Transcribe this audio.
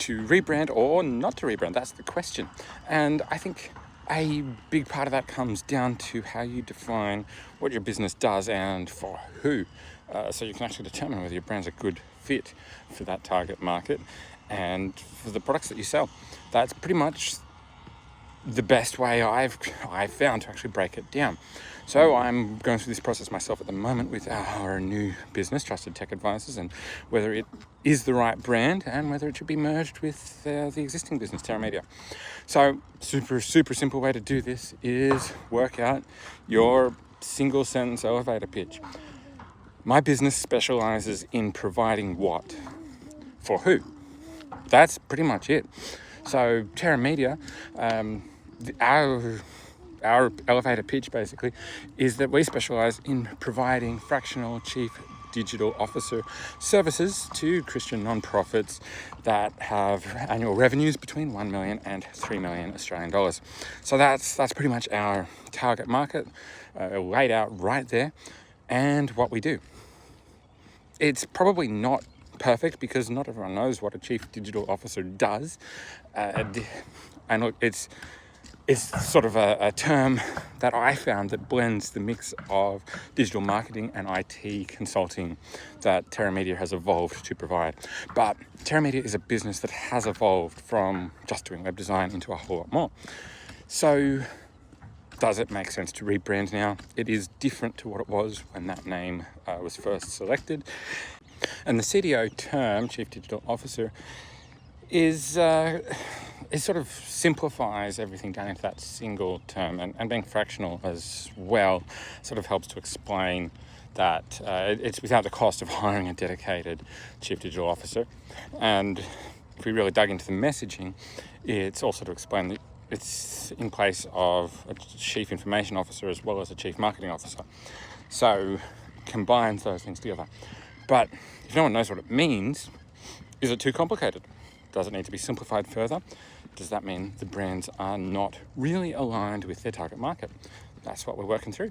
to rebrand or not to rebrand? That's the question. And I think a big part of that comes down to how you define what your business does and for who. So you can actually determine whether your brand's a good fit for that target market and for the products that you sell. That's pretty much the best way I've found to actually break it down. So I'm going through this process myself at the moment with our new business, Trusted Tech Advisors, and whether it is the right brand and whether it should be merged with the existing business, Terra Media. So super simple way to do this is work out your single sentence elevator pitch. My business specializes in providing what? For who? That's pretty much it. So Terra Media, our elevator pitch basically is that we specialize in providing fractional chief digital officer services to Christian non-profits that have annual revenues between 1 million and 3 million Australian dollars. So that's pretty much our target market laid out right there and what we do. It's probably not perfect because not everyone knows what a chief digital officer does. And look, it's sort of a term that I found that blends the mix of digital marketing and IT consulting that Terra Media has evolved to provide. But Terra Media is a business that has evolved from just doing web design into a whole lot more. So does it make sense to rebrand now? It is different to what it was when that name was first selected. And the CDO term, Chief Digital Officer, is it sort of simplifies everything down into that single term, and being fractional as well sort of helps to explain that it's without the cost of hiring a dedicated Chief Digital Officer. And if we really dug into the messaging, it's also to explain that it's in place of a Chief Information Officer as well as a Chief Marketing Officer. So it combines those things together. But if no one knows what it means, is it too complicated? Does it need to be simplified further? Does that mean the brands are not really aligned with their target market? That's what we're working through.